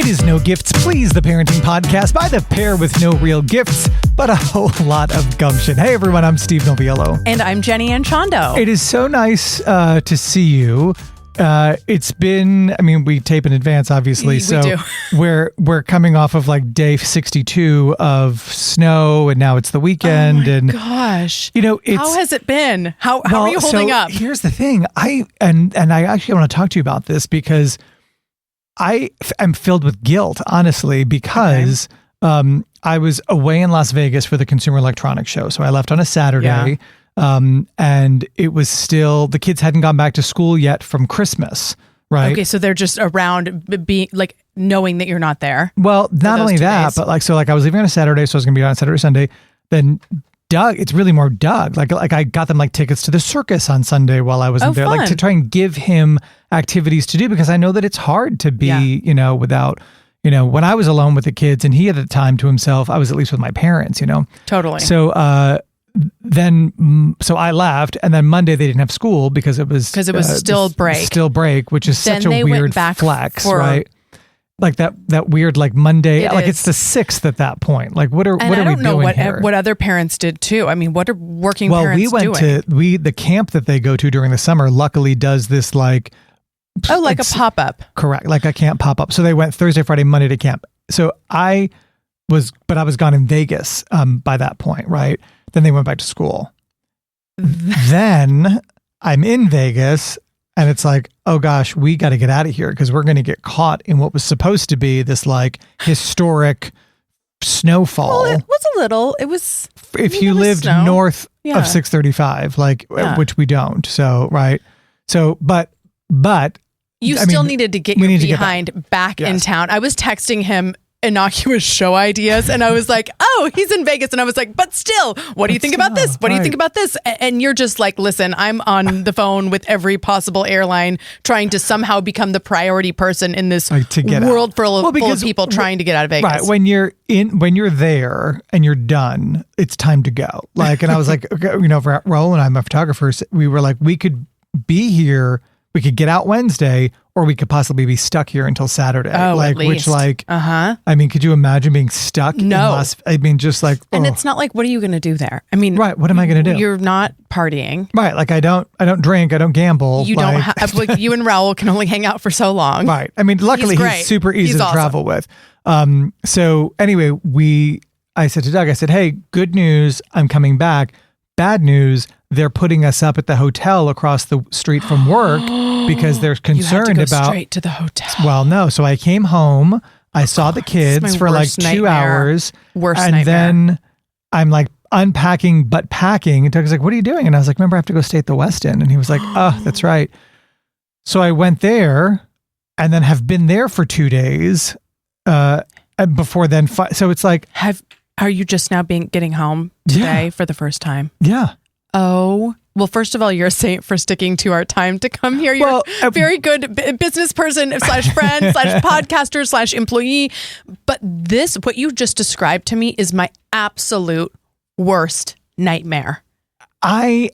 is No Gifts, Please, the parenting podcast by the pair with no real gifts, but a whole lot of gumption. Hey everyone, I'm Steve Noviello. And I'm Jenny Anchondo. It is so nice to see you. It's been, we tape in advance, obviously. We so do. we're coming off of like day 62 of snow, and now it's the weekend. Oh my and gosh. it's, how has it been? How are you holding up? Here's the thing. I actually want to talk to you about this because I am filled with guilt, honestly, because I was away in Las Vegas for the Consumer Electronics Show. So I left on a Saturday. Yeah. And it was still, the kids hadn't gone back to school yet from Christmas, right? Okay, so they're just around being like knowing that you're not there. Well, not only that, but I was leaving on a Saturday, so I was going to be on Saturday, Sunday. Then Doug, it's really more Doug. Like I got them like tickets to the circus on Sunday while I wasn't there, fun. like to try and give him activities to do, because I know that it's hard to be, without, when I was alone with the kids and he had the time to himself, I was at least with my parents, Totally. So, so I left, and then Monday they didn't have school because it was still break, which is then such a weird flex, right? Like that weird like Monday, it's the 6th at that point. Like what are we doing here? I don't know what other parents did too. What are working parents doing? The camp that they go to during the summer luckily does this like a pop-up. Correct, like a camp pop-up. So they went Thursday, Friday, Monday to camp. So I was gone in Vegas by that point, right? Then they went back to school. Then I'm in Vegas, and it's like, oh gosh, we got to get out of here because we're going to get caught in what was supposed to be this like historic snowfall. Well, it was a little. It was. If you lived north of 635, which we don't. So, right. So, but. You still needed to get your behind back in town. I was texting him innocuous show ideas, and I was like, oh, he's in Vegas, and I was like, but still, what do you think about this? What do you think about this? And you're just like, listen, I'm on the phone with every possible airline trying to somehow become the priority person in this world full of people trying to get out of Vegas. Right. When you're there and you're done, it's time to go. Like, and I was like, for Raul and I, my photographers, we were like, we could be here, we could get out Wednesday, or we could possibly be stuck here until Saturday. Oh, at least. Could you imagine being stuck? No. Just like, and it's not like, what are you going to do there? Right. What am I going to do? You're not partying. Right. Like I don't drink. I don't gamble. You don't have, you and Raul can only hang out for so long. Right. Luckily he's super easy to travel with. So anyway, I said to Doug, I said, hey, good news, I'm coming back. Bad news, they're putting us up at the hotel across the street from work because they're concerned you have to go about straight to the hotel. Well, no. So I came home. I saw the kids for like 2 hours. And then I'm like unpacking but packing. And Doug's like, what are you doing? And I was like, remember, I have to go stay at the West End. And he was like, oh, that's right. So I went there and then have been there for 2 days before then. So it's like... Are you just now getting home today for the first time? Yeah. Oh, well, first of all, you're a saint for sticking to our time to come here. You're a very good business person / friend / podcaster / employee. But what you just described to me is my absolute worst nightmare. I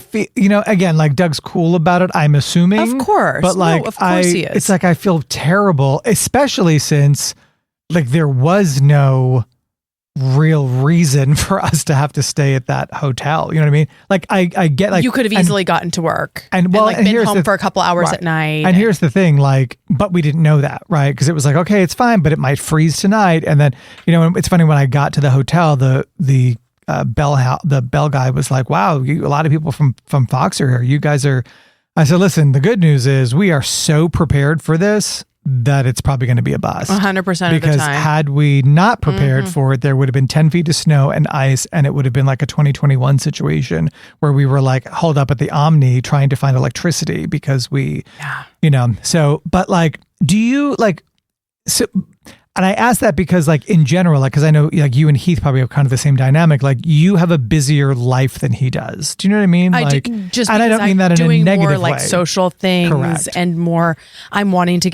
feel, again, like Doug's cool about it, I'm assuming. Of course. But like, of course he is. It's like, I feel terrible, especially since like there was no real reason for us to have to stay at that hotel. You know what I mean? Like I get like you could have easily gotten to work and been home for a couple hours at night. And here's the thing, like, but we didn't know that, right? Because it was like, okay, it's fine, but it might freeze tonight. And then, it's funny, when I got to the hotel, the bell guy was like, wow, a lot of people from Fox are here. You guys are. I said, listen, the good news is we are so prepared for this that it's probably going to be a bust. 100% of the time. Because had we not prepared for it, there would have been 10 feet of snow and ice, and it would have been like a 2021 situation where we were like holed up at the Omni trying to find electricity because but like, do you like, so, and I ask that because like in general, like, cause I know like you and Heath probably have kind of the same dynamic. Like you have a busier life than he does. Do you know what I mean? I like, do, just and I don't mean that in a negative more, like way. Social things. Correct. And more, I'm wanting to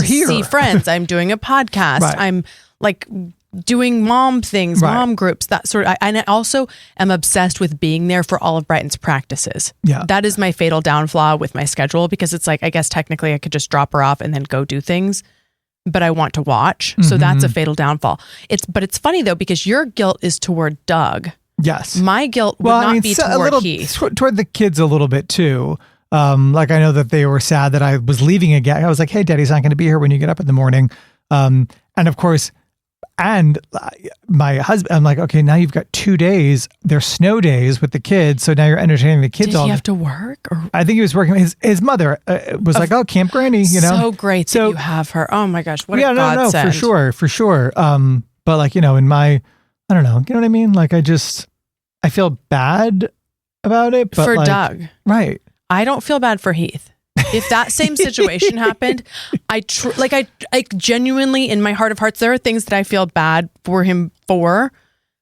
see friends. I'm doing a podcast. Right. I'm like doing mom things, mom groups, that sort of, and I also am obsessed with being there for all of Brighton's practices. Yeah. That is my fatal downfall with my schedule, because it's like, I guess technically I could just drop her off and then go do things. but I want to watch. So that's a fatal downfall. But it's funny though, because your guilt is toward Doug. Yes. My guilt would not be toward Heath. Toward the kids a little bit too. Like I know that they were sad that I was leaving again. I was like, hey, Daddy's not going to be here when you get up in the morning. And of course, my husband, I'm like, okay, now you've got 2 days. They're snow days with the kids. So now you're entertaining the kids. Did he have to work? Or? I think he was working. His mother was like, oh, Camp Granny, you know. So great that you have her. Oh my gosh. What a godsend. For sure. But like, you know, in my, I don't know, you know what I mean? Like I feel bad about it. But for like, Doug. Right. I don't feel bad for Heath. If that same situation happened, I genuinely, in my heart of hearts, there are things that I feel bad for him for.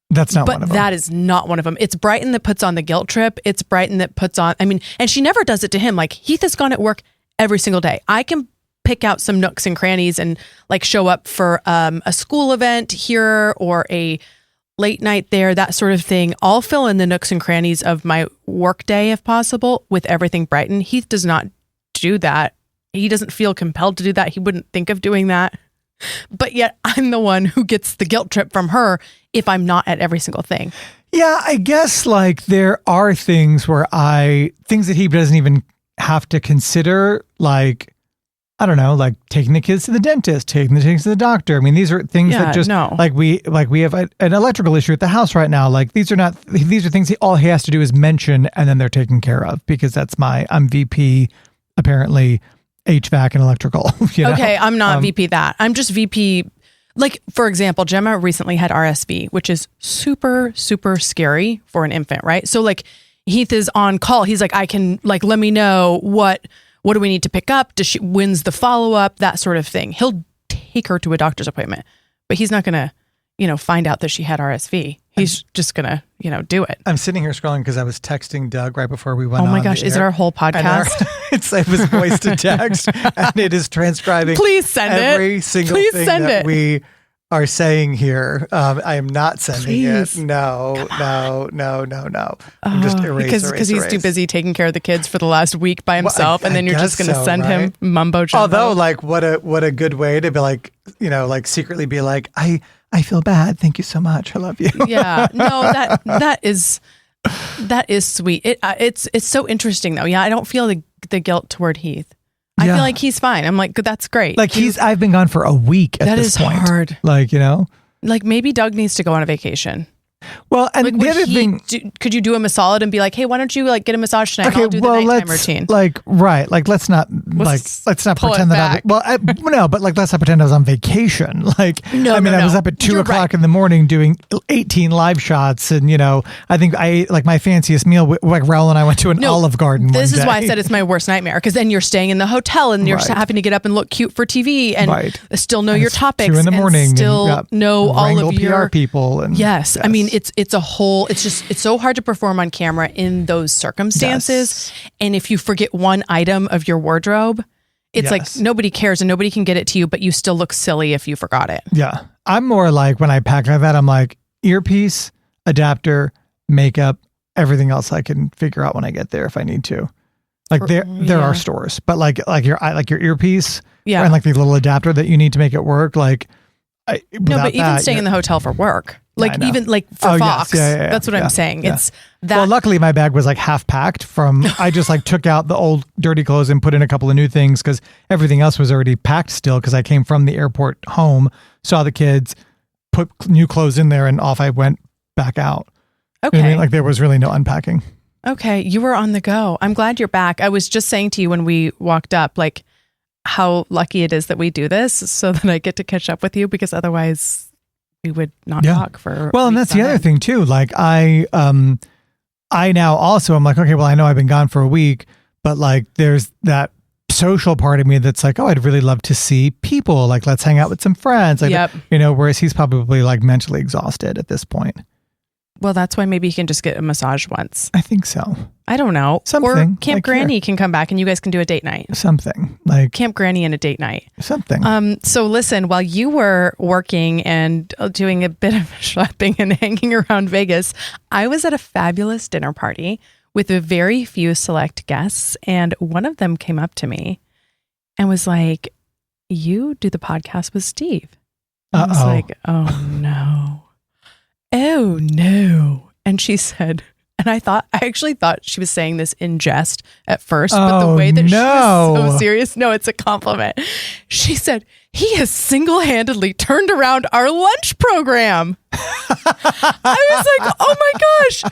That's not one of them. That is not one of them. It's Brighton that puts on the guilt trip. It's Brighton that puts on, and she never does it to him. Like Heath has gone at work every single day. I can pick out some nooks and crannies and like show up for a school event here or a late night there, that sort of thing. I'll fill in the nooks and crannies of my work day if possible with everything Brighton. Heath does not do that. He doesn't feel compelled to do that. He wouldn't think of doing that. But yet I'm the one who gets the guilt trip from her if I'm not at every single thing. Yeah, I guess like there are things that he doesn't even have to consider, like, I don't know, like taking the kids to the dentist, taking the kids to the doctor. I mean, these are things that just like we have an electrical issue at the house right now. Like these are things all he has to do is mention and then they're taken care of because I'm VP, apparently HVAC and electrical. You know? Okay. I'm not VP that. I'm just VP. Like, for example, Gemma recently had RSV, which is super, super scary for an infant, right? So like Heath is on call. He's like, I can like, let me know what do we need to pick up? When's the follow-up? That sort of thing. He'll take her to a doctor's appointment, but he's not going to, find out that she had RSV. He's just going to, do it. I'm sitting here scrolling because I was texting Doug right before we went on. Oh my gosh, is it our whole podcast? It was voice to text and it is transcribing every single thing that we are saying here. I am not sending it. No. I'm just erase. Because he's too busy taking care of the kids for the last week by himself, and then you're just going to send him mumbo jumbo. Although, like, what a good way to be like, like secretly be like, I feel bad. Thank you so much. I love you. Yeah. No, that is sweet. It's so interesting though. Yeah, I don't feel the guilt toward Heath. I feel like he's fine. I'm like, that's great. Like I've been gone for a week at this point. That is hard. Like, like maybe Doug needs to go on a vacation. Well, and like, the other thing, could you do him a solid and be like, hey, why don't you like get a massage tonight? Okay, I'll do the nighttime routine. Like, right. Like, let's not pretend that but like, let's not pretend I was on vacation. Like, I was up at 2 o'clock in the morning doing 18 live shots. And, I think I ate like my fanciest meal. Like Raul and I went to an Olive Garden. This is why I said it's my worst nightmare. Because then you're staying in the hotel and you're having to get up and look cute for TV and still know your topics. 2 a.m. and still know all of your PR people. And yes. I mean, it's so hard to perform on camera in those circumstances. Yes. And if you forget one item of your wardrobe, it's like nobody cares and nobody can get it to you, but you still look silly if you forgot it. Yeah. I'm more like when I pack like that, I'm like earpiece, adapter, makeup, everything else I can figure out when I get there if I need to. Like there are stores, but like your earpiece and like the little adapter that you need to make it work. Like but even staying in the hotel for work. Like even like for Fox, that's what I'm saying. Yeah. It's that. Well, luckily my bag was like half packed I just like took out the old dirty clothes and put in a couple of new things because everything else was already packed still because I came from the airport home, saw the kids, put new clothes in there and off I went back out. Okay. You know what I mean? Like there was really no unpacking. Okay. You were on the go. I'm glad you're back. I was just saying to you when we walked up, like how lucky it is that we do this so that I get to catch up with you because otherwise we would not talk for and that's the other thing too. Like I now also I'm like, okay, well I know I've been gone for a week, but like there's that social part of me that's like, oh, I'd really love to see people. Like let's hang out with some friends. Like whereas he's probably like mentally exhausted at this point. Well, that's why maybe he can just get a massage once. I think so. I don't know. Something. Or Camp Granny can come back and you guys can do a date night. Something. Like Camp Granny and a date night. Something. So listen, while you were working and doing a bit of shopping and hanging around Vegas, I was at a fabulous dinner party with a very few select guests. And one of them came up to me and was like, you do the podcast with Steve. I was like, oh no. Oh no. And she said, and I actually thought she was saying this in jest at first, but the way that she was so serious, no, it's a compliment. She said, he has single-handedly turned around our lunch program. I was like, oh my gosh.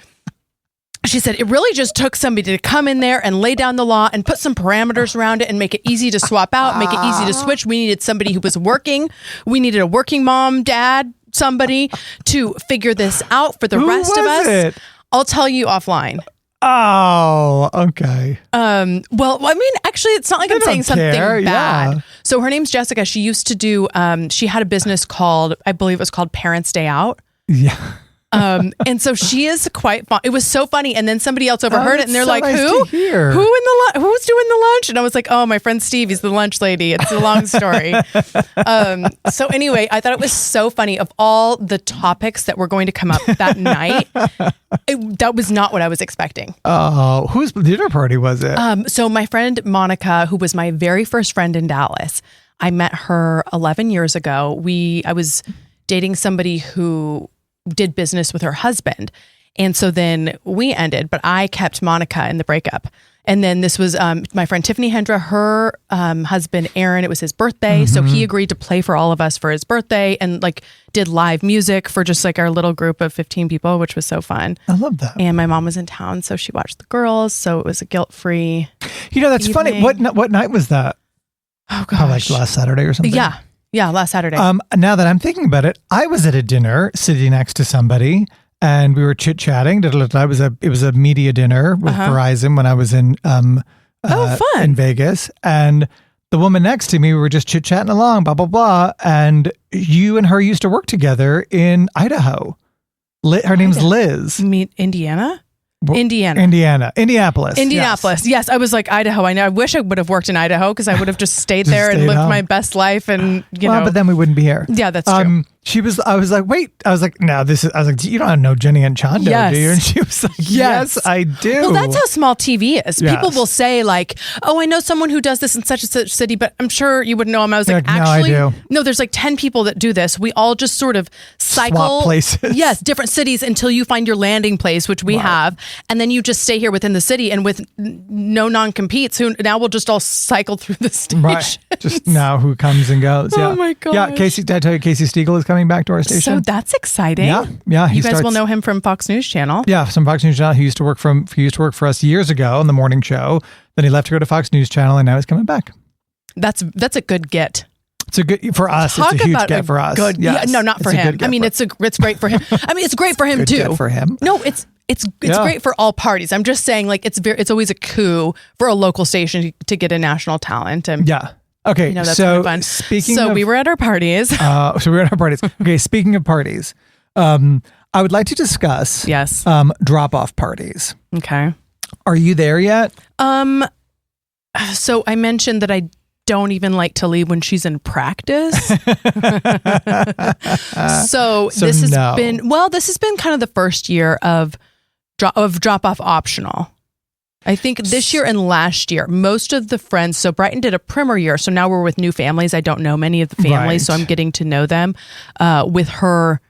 She said, it really just took somebody to come in there and lay down the law and put some parameters around it and make it easy to swap out, make it easy to switch. We needed somebody who was working. We needed a working mom, dad, somebody to figure this out for the rest of us. It? I'll tell you offline. Oh, okay. Well, I mean, actually, it's not like I'm saying something bad. Yeah. So her name's Jessica. She used to do, she had a business called, I believe it was called Parents Day Out. Yeah. And so she is quite fun. It was so funny. And then somebody else overheard it and they're so like, nice who's doing the lunch? And I was like, oh, my friend Steve, he's the lunch lady. It's a long story. So anyway, I thought it was so funny. Of all the topics that were going to come up that night, that was not what I was expecting. Oh, whose dinner party was it? So my friend Monica, who was my very first friend in Dallas, I met her 11 years ago. I was dating somebody who did business with her husband. And so then we ended, but I kept Monica in the breakup. And then this was my friend Tiffany Hendra, her husband, Aaron, it was his birthday. Mm-hmm. So he agreed to play for all of us for his birthday and like did live music for just like our little group of 15 people, which was so fun. I love that. And my mom was in town, so she watched the girls. So it was a guilt-free that's evening. Funny. What night was that? Oh gosh. Like last Saturday or something? Yeah, last Saturday. Now that I'm thinking about it, I was at a dinner sitting next to somebody and we were chit-chatting. It was a media dinner with Verizon when I was in fun. In Vegas. And the woman next to me, we were just chit-chatting along, blah, blah, blah. And you and her used to work together in Idaho. Her name's Liz. You mean Indianapolis. Yes. I was like, Idaho. I know. I wish I would have worked in Idaho because I would have just stayed there and lived my best life. And but then we wouldn't be here. Yeah, that's true. I was like, wait, I was like, you don't know Jenny and Chondo, do you? And she was like, yes, I do. Well, that's how small TV is. Yes. People will say like, oh, I know someone who does this in such and such city, but I'm sure you wouldn't know him. I was like, actually, no, I do. No, there's like 10 people that do this. We all just sort of cycle. Swap places. Yes, different cities until you find your landing place, which we have. And then you just stay here within the city and with no non-competes who now we'll just all cycle through the station. Right. Just now who comes and goes. Yeah. Oh my God. Yeah. Did I tell you Casey Stiegel is coming back to our station? So that's exciting. Yeah. You guys will know him from Fox News Channel. Yeah, from Fox News Channel. He used to work for us years ago on the morning show. Then he left to go to Fox News Channel, and now he's coming back. That's a good get. It's a good for us. It's a huge get for us. Good, yes. No, not for him. I mean, it's great for him. I mean, it's great for him too. Get for him. No, it's great for all parties. I'm just saying, like it's always a coup for a local station to get a national talent. And okay, that's so fun. So we were at our parties. Okay, speaking of parties, I would like to discuss drop-off parties. Okay. Are you there yet? So I mentioned that I don't even like to leave when she's in practice. So this has been kind of the first year of drop-off optional. I think this year and last year, most of the friends, so Brighton did a primer year, so now we're with new families. I don't know many of the families, so I'm getting to know them. With her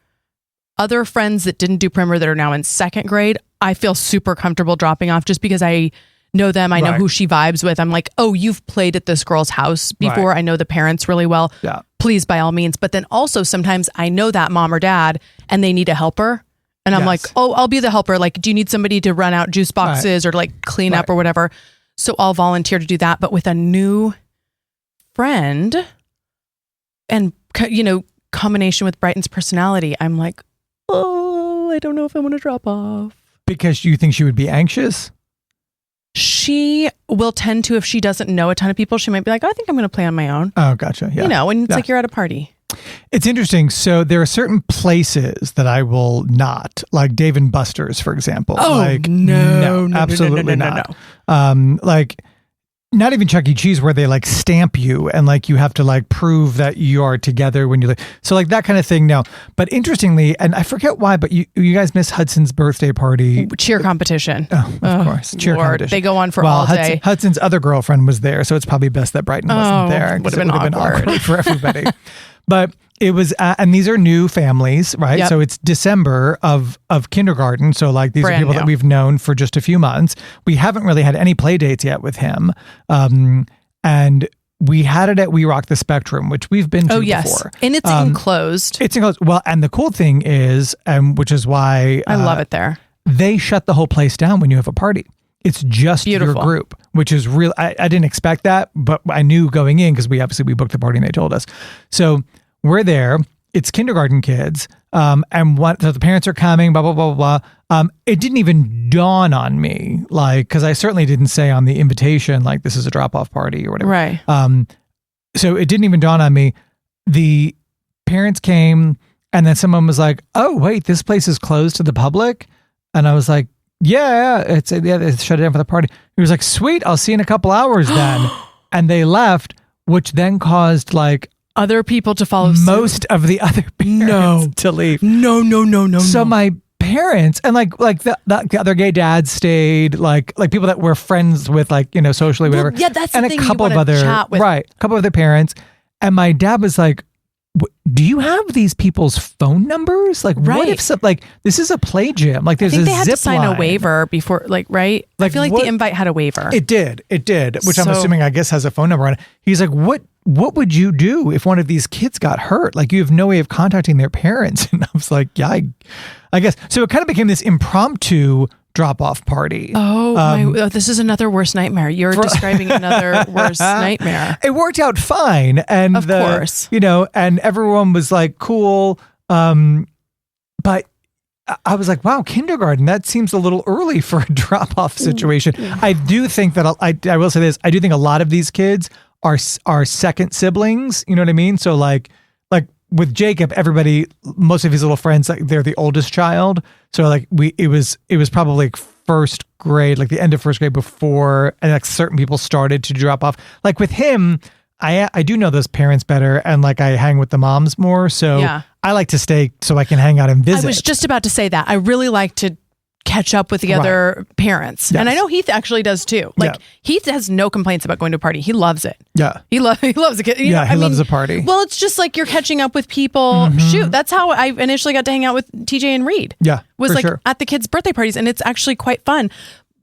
other friends that didn't do primer that are now in second grade, I feel super comfortable dropping off just because I know them. I know who she vibes with. I'm like, oh, you've played at this girl's house before. I know the parents really well. Yeah. Please, by all means. But then also sometimes I know that mom or dad and they need a helper. And I'm like, oh, I'll be the helper. Like, do you need somebody to run out juice boxes or like clean up or whatever? So I'll volunteer to do that. But with a new friend and, combination with Brighton's personality, I'm like, oh, I don't know if I want to drop off. Because you think she would be anxious? She will tend to, if she doesn't know a ton of people, she might be like, oh, I think I'm going to play on my own. Oh, gotcha. Yeah. And it's like you're at a party. It's interesting. So there are certain places that I will not, like Dave and Buster's, for example. Oh, like, no, absolutely not. Like not even Chuck E. Cheese, where they like stamp you and like you have to like prove that you are together when you like, so like that kind of thing. No, but interestingly, and I forget why, but you guys missed Hudson's birthday party. Cheer competition. Oh, of course. Cheer competition. They go on for all day. Hudson's other girlfriend was there, so it's probably best that Brighton wasn't there. Would have been awkward for everybody. But it was, and these are new families, right? Yep. So it's December of kindergarten. So like these are people that we've known for just a few months. We haven't really had any play dates yet with him. And we had it at We Rock the Spectrum, which we've been to before. And it's enclosed. It's enclosed. Well, and the cool thing is, which is why I love it there. They shut the whole place down when you have a party. It's just your group, which is real. I didn't expect that, but I knew going in because we booked the party and they told us. So we're there. It's kindergarten kids, and so the parents are coming. Blah blah blah blah blah. It didn't even dawn on me, like, because I certainly didn't say on the invitation like this is a drop off party or whatever. Right. So it didn't even dawn on me. The parents came, and then someone was like, "Oh wait, this place is closed to the public," and I was like, Yeah, they shut it down for the party. He was like, "Sweet, I'll see you in a couple hours then," and they left, which then caused like other people to follow most suit. of the other parents to leave. No. So my parents and like the other gay dads stayed, like people that we're friends with, like, you know, socially, whatever. Well, yeah, that's the and thing. A couple of other chat with. Right, a couple of other parents, and my dad was like, "Do you have these people's phone numbers? Like, what if this is a play gym? Like, there's I think a they had zip to sign line. A waiver before, like, right? I feel like the invite had a waiver. It did, which I'm assuming, I guess, has a phone number on it. He's like, what would you do if one of these kids got hurt? Like, you have no way of contacting their parents." And I was like, yeah, I guess. So it kind of became this impromptu drop-off party. This is another worst nightmare. You're describing another worst nightmare. It worked out fine. And of course, you know, and everyone was like, cool. But I was like, wow, kindergarten, that seems a little early for a drop-off situation. I do think that, I will say this, I do think a lot of these kids are second siblings. You know what I mean? So like with Jacob, most of his little friends, like, they're the oldest child. So like it was probably like first grade, like the end of first grade before, and like certain people started to drop off. Like with him, I do know those parents better, and like I hang with the moms more. So I like to stay so I can hang out and visit. I was just about to say that. I really like to catch up with the other parents. Yes. And I know Heath actually does too. Like Heath has no complaints about going to a party. He loves it. Yeah. He loves a kid. He loves a party. Well, it's just like you're catching up with people. Mm-hmm. Shoot, that's how I initially got to hang out with TJ and Reed. Yeah. Was like at the kids' birthday parties, and it's actually quite fun.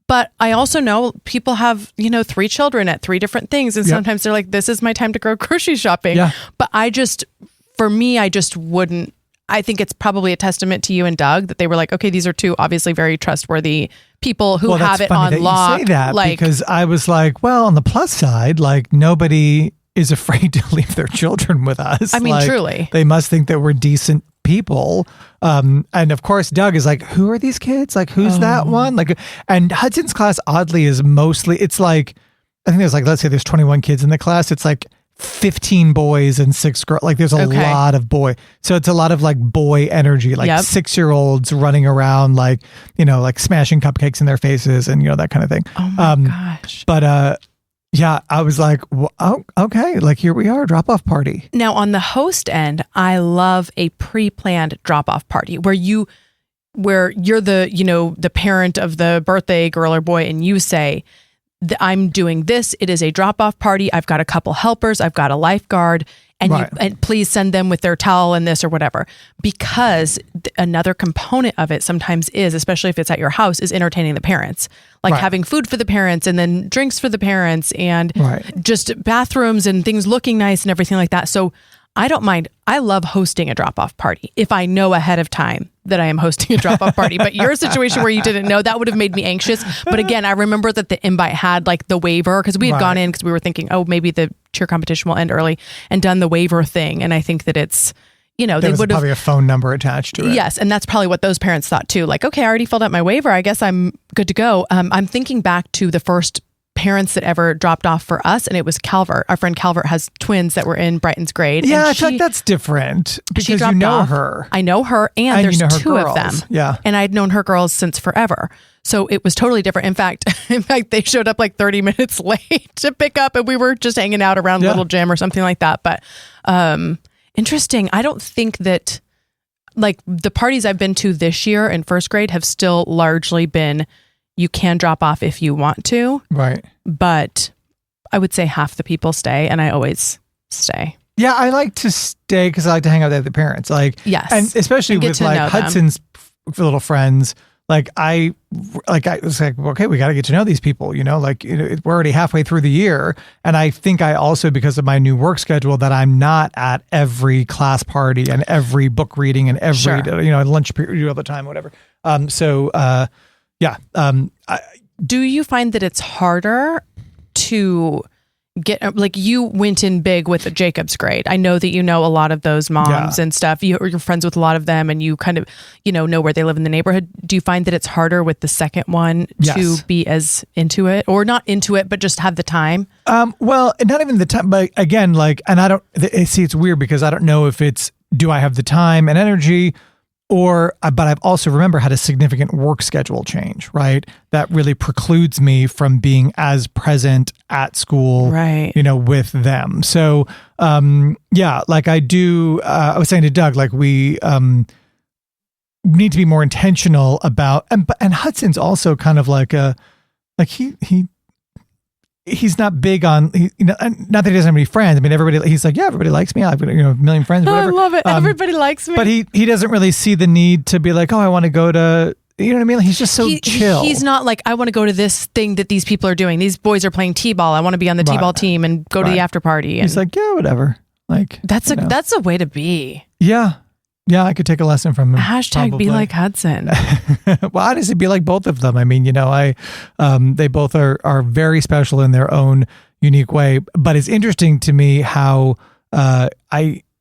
But I also know people have, 3 children at 3 different things. And sometimes they're like, this is my time to go grocery shopping. Yeah. But I just wouldn't. I think it's probably a testament to you and Doug that they were like, okay, these are 2 obviously very trustworthy people who have it on lock. You say that, like, because I was like, well, on the plus side, like, nobody is afraid to leave their children with us. I mean, like, truly. They must think that we're decent people. And of course, Doug is like, who are these kids? Like, who's that one? Like, and Hudson's class, oddly, is mostly, it's like, I think there's like, let's say there's 21 kids in the class. It's like 15 boys and 6 girls. Like, there's a lot of boy. So it's a lot of like boy energy, like 6-year-olds running around, like, like smashing cupcakes in their faces and, that kind of thing. Oh my gosh. But, yeah, I was like, oh, okay, like, here we are, drop-off party. Now, on the host end, I love a pre-planned drop-off party where you're the parent of the birthday girl or boy, and you say, I'm doing this. It is a drop-off party. I've got a couple helpers. I've got a lifeguard, and please send them with their towel and this or whatever. Because another component of it sometimes is, especially if it's at your house, is entertaining the parents. Like having food for the parents and then drinks for the parents and just bathrooms and things looking nice and everything like that. So I don't mind. I love hosting a drop-off party if I know ahead of time that I am hosting a drop-off party. But your situation where you didn't know, that would have made me anxious. But again, I remember that the invite had like the waiver, because we had gone in because we were thinking, oh, maybe the cheer competition will end early, and done the waiver thing. And I think that it's, there they was would probably a phone number attached to it. Yes. And that's probably what those parents thought too. Like, okay, I already filled out my waiver. I guess I'm good to go. I'm thinking back to the first parents that ever dropped off for us, and it was Calvert. Our friend Calvert has twins that were in Brighton's grade. Yeah, I feel like that's different because you know her. I know her, and there's 2 girls. of them. Yeah. And I'd known her girls since forever. So it was totally different. In fact, they showed up like 30 minutes late to pick up, and we were just hanging out around Little Gym or something like that. But interesting. I don't think that like the parties I've been to this year in first grade have still largely been, you can drop off if you want to. Right. But I would say half the people stay, and I always stay. Yeah, I like to stay because I like to hang out with the parents. Like, yes, and especially with like Hudson's little friends. Like I was like, okay, we got to get to know these people. You know, like we're already halfway through the year, and I think I also, because of my new work schedule, that I'm not at every class party and every book reading and every lunch period all the time, whatever. Do you find that it's harder to get, like, you went in big with Jacob's grade? I know that you know a lot of those moms and stuff. You're friends with a lot of them, and you kind of know where they live in the neighborhood. Do you find that it's harder with the second one to be as into it, or not into it, but just have the time? Well, not even the time, but again, like, and I don't see, it's weird because I don't know if it's, do I have the time and energy, but I've also had a significant work schedule change, right? That really precludes me from being as present at school, right? With them. So, like I do, I was saying to Doug, like we need to be more intentional about, and Hudson's also kind of like he's not big on, not that he doesn't have any friends. I mean, he's like, yeah, everybody likes me. I've got a million friends, whatever. I love it. Everybody likes me. But he doesn't really see the need to be like, oh, I want to go to, you know what I mean? He's just so chill. He's not like, I want to go to this thing that these people are doing. These boys are playing t-ball. I want to be on the t-ball team and go to the after party. And he's like, yeah, whatever. Like that's a way to be. Yeah. Yeah, I could take a lesson from him. # be like Hudson. Well, how does it be like both of them? I mean, they both are very special in their own unique way. But it's interesting to me how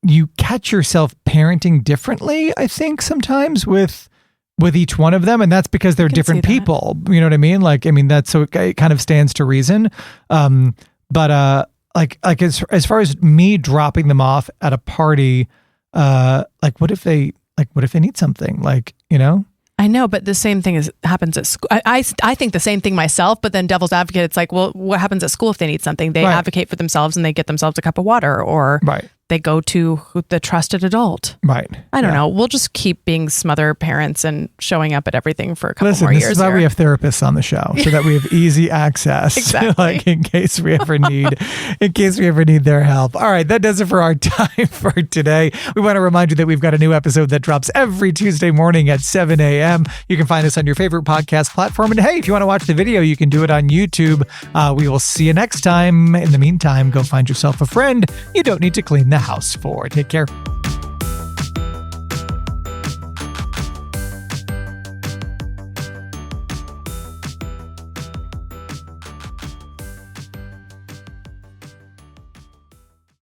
you catch yourself parenting differently, I think, sometimes with each one of them. And that's because they're different people. You know what I mean? Like, I mean, that's, so it kind of stands to reason. But as far as me dropping them off at a party, what if they need something, I know, but the same thing happens at school. I think the same thing myself, but then devil's advocate, it's like, well, what happens at school if they need something? They advocate for themselves and they get themselves a cup of water, or they go to the trusted adult. Right. I don't know. We'll just keep being smother parents and showing up at everything for a couple more years. This is why we have therapists on the show, so that we have easy access. Exactly. in case we ever need their help. All right, that does it for our time for today. We want to remind you that we've got a new episode that drops every Tuesday morning at 7 a.m. You can find us on your favorite podcast platform. And hey, if you want to watch the video, you can do it on YouTube. We will see you next time. In the meantime, go find yourself a friend you don't need to clean the house for. Take care.